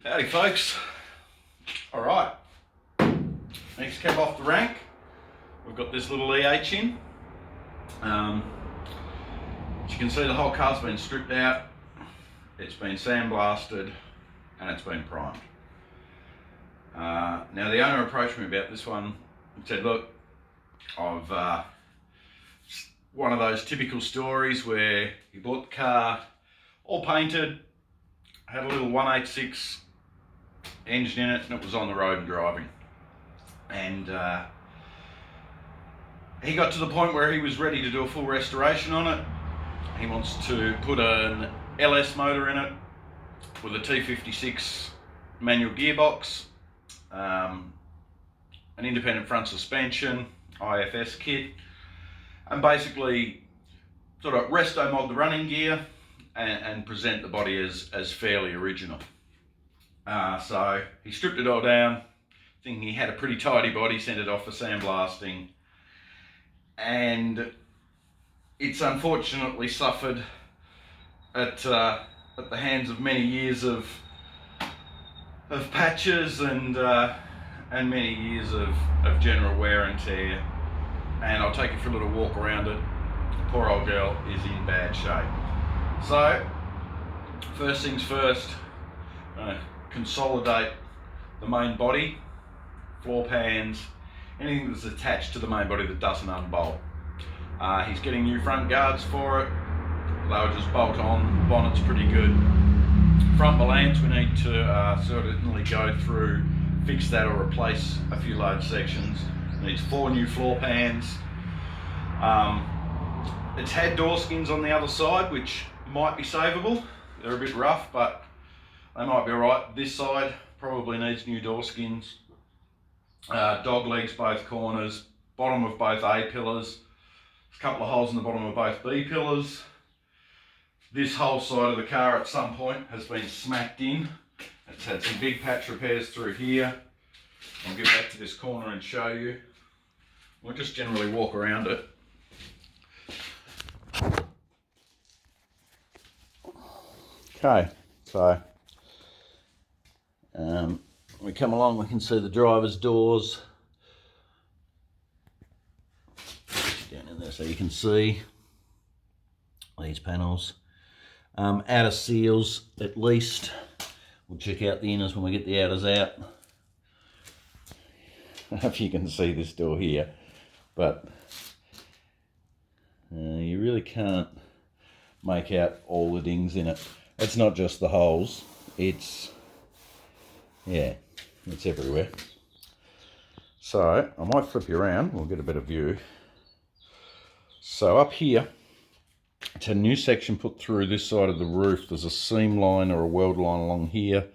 Howdy folks. Alright, next cab off the rank, we've got this little EH in. As you can see, the whole car's been stripped out, it's been sandblasted and it's been primed. Now the owner approached me about this one and said, look, I've one of those typical stories where he bought the car all painted, had a little 186 engine in it, and it was on the road and driving. And he got to the point where he was ready to do a full restoration on it. He wants to put an LS motor in it with a T56 manual gearbox, an independent front suspension, IFS kit, and basically sort of resto mod the running gear and present the body as fairly original. So he stripped it all down, thinking he had a pretty tidy body, sent it off for sandblasting, and it's unfortunately suffered at the hands of many years of patches and many years of general wear and tear. And I'll take you for a little walk around it. The poor old girl is in bad shape. So first things first, consolidate the main body, floor pans, anything that's attached to the main body that doesn't unbolt. He's getting new front guards for it. They'll just bolt on. The bonnet's pretty good. Front balance, we need to certainly go through, fix that or replace a few large sections. It needs 4 new floor pans. It's had door skins on the other side, which might be savable. They're a bit rough, but they might be alright. This side probably needs new door skins. Dog legs both corners, bottom of both A pillars. There's a couple of holes in the bottom of both B pillars. This whole side of the car at some point has been smacked in. It's had some big patch repairs through here. I'll get back to this corner and show you. We'll just generally walk around it. Okay, so we come along, we can see the driver's doors down in there, so you can see these panels. Outer seals at least. We'll check out the inners when we get the outers out. I don't know if you can see this door here, but you really can't make out all the dings in it. It's not just the holes, it's everywhere. So I might flip you around, we'll get a better view. So up here, it's a new section put through this side of the roof. There's a seam line or a weld line along here,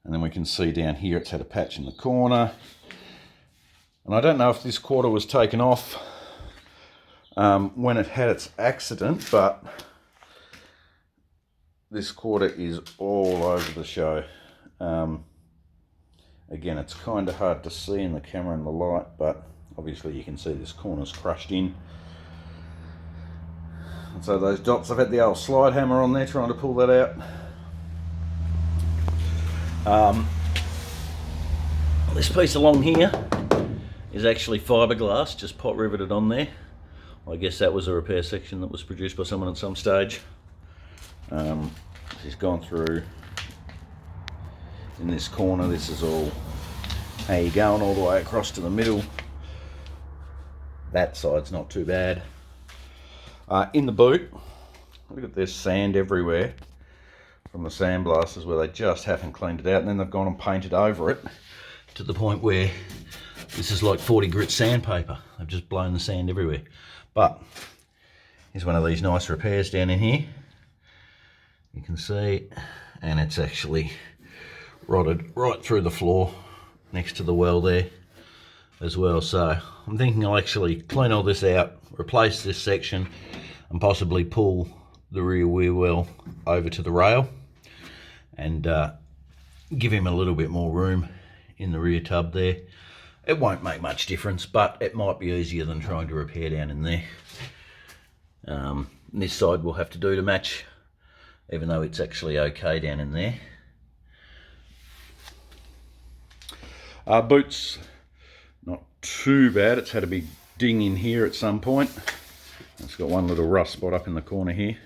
and then we can see down here it's had a patch in the corner. And I don't know if this quarter was taken off when it had its accident, but this quarter is all over the show. Again, it's kind of hard to see in the camera and the light, but obviously you can see this corner's crushed in. And so those dots, I've had the old slide hammer on there trying to pull that out. This piece along here is actually fiberglass, just pot riveted on there. I guess that was a repair section that was produced by someone at some stage. She's gone through in this corner. This is all how you're going all the way across to the middle. That side's not too bad. In the boot, look at this sand everywhere from the sandblasters where they just haven't cleaned it out, and then they've gone and painted over it to the point where this is like 40 grit sandpaper. They've just blown the sand everywhere. But here's one of these nice repairs down in here. You can see, and it's actually rotted right through the floor next to the well there as well. So I'm thinking I'll actually clean all this out, replace this section, and possibly pull the rear wheel well over to the rail and give him a little bit more room in the rear tub there. It won't make much difference, but it might be easier than trying to repair down in there. This side we'll have to do to match, even though it's actually okay down in there. Boots, not too bad. It's had a big ding in here at some point. It's got one little rust spot up in the corner here.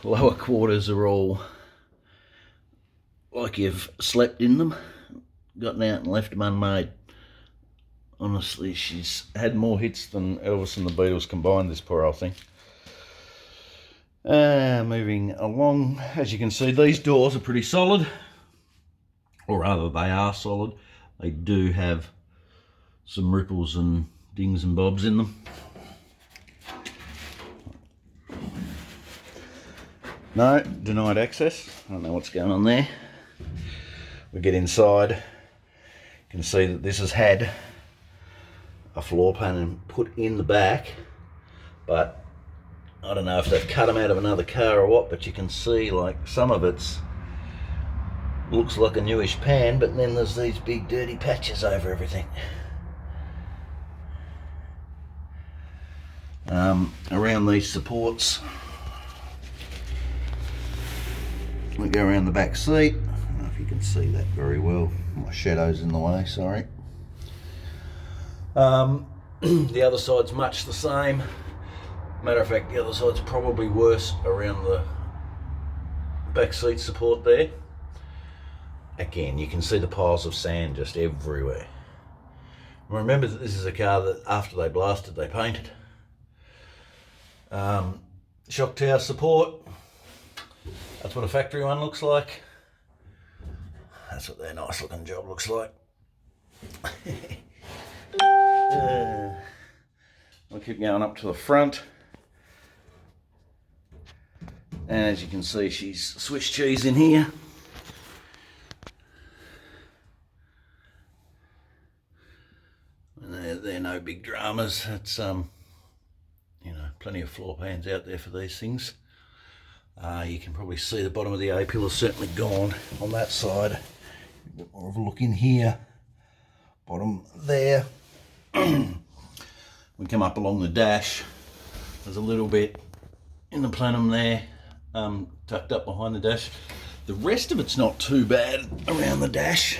Lower quarters are all like you've slept in them, gotten out and left them unmade. Honestly, she's had more hits than Elvis and the Beatles combined, this poor old thing. Moving along, as you can see, these doors are pretty solid, or rather they are solid. They do have some ripples and dings and bobs in them. No, denied access. I don't know what's going on there. We get inside, you can see that this has had a floor pan put in the back, but I don't know if they've cut them out of another car or what, but you can see like some of it's looks like a newish pan, but then there's these big dirty patches over everything. Around these supports, we go around the back seat. I don't know if you can see that very well. My shadow's in the way, sorry. The other side's much the same. Matter of fact, the other side's probably worse around the back seat support there. Again, you can see the piles of sand just everywhere. Remember that this is a car that after they blasted, they painted. Shock tower support. That's what a factory one looks like. That's what their nice looking job looks like. We'll keep going up to the front. And as you can see, she's Swiss cheese in here. And they're no big dramas. It's you know, plenty of floor pans out there for these things. You can probably see the bottom of the A-pillar's certainly gone on that side. A bit more of a look in here. Bottom there. We come up along the dash. There's a little bit in the plenum there, tucked up behind the dash. The rest of it's not too bad around the dash.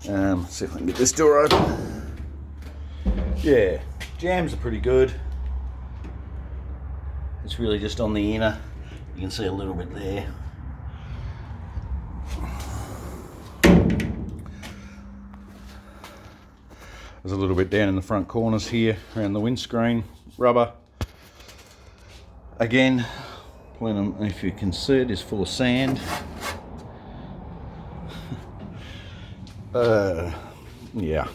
Let's see if I can get this door open. Yeah, jams are pretty good. It's really just on the inner. You can see a little bit there. There's a little bit down in the front corners here, around the windscreen, rubber. Again, plenum, if you can see it, is full of sand. Yeah.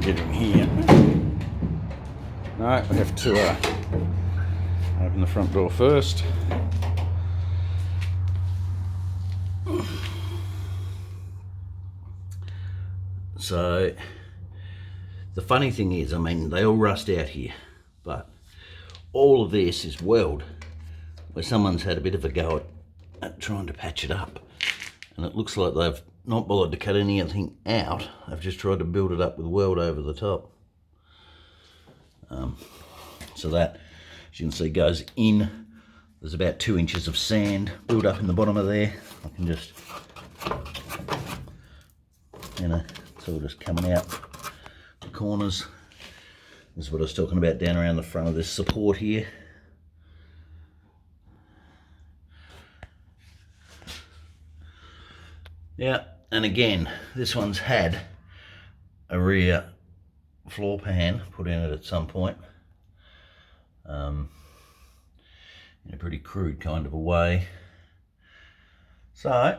Get in here. No, we have to open the front door first. So the funny thing is, I mean, they all rust out here, but all of this is weld where someone's had a bit of a go at trying to patch it up, and it looks like they've not bothered to cut anything out. They've just tried to build it up with weld over the top. So that, as you can see, goes in. There's about 2 inches of sand built up in the bottom of there. I can just, you know, it's all just coming out the corners. This is what I was talking about down around the front of this support here. Yeah, and again, this one's had a rear floor pan put in it at some point. In a pretty crude kind of a way. So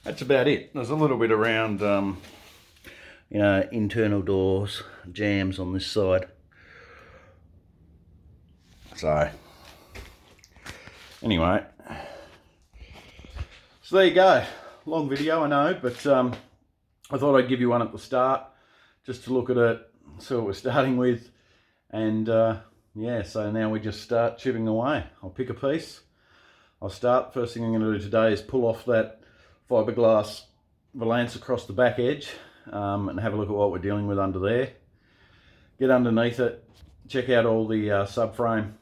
that's about it. There's a little bit around, you know, internal doors, jams on this side. So anyway, so there you go. Long video, I know, but I thought I'd give you one at the start just to look at it, see what we're starting with, and yeah, so now we just start chipping away. I'll pick a piece, First thing I'm going to do today is pull off that fiberglass valance across the back edge and have a look at what we're dealing with under there. Get underneath it, check out all the subframe,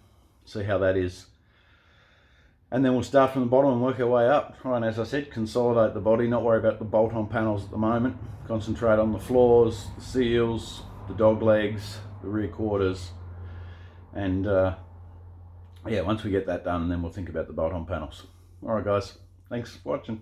see how that is. And then we'll start from the bottom and work our way up. Try and, as I said, consolidate the body, not worry about the bolt-on panels at the moment. Concentrate on the floors, the seals, the dog legs, the rear quarters. And yeah, once we get that done, then we'll think about the bolt-on panels. All right, guys, thanks for watching.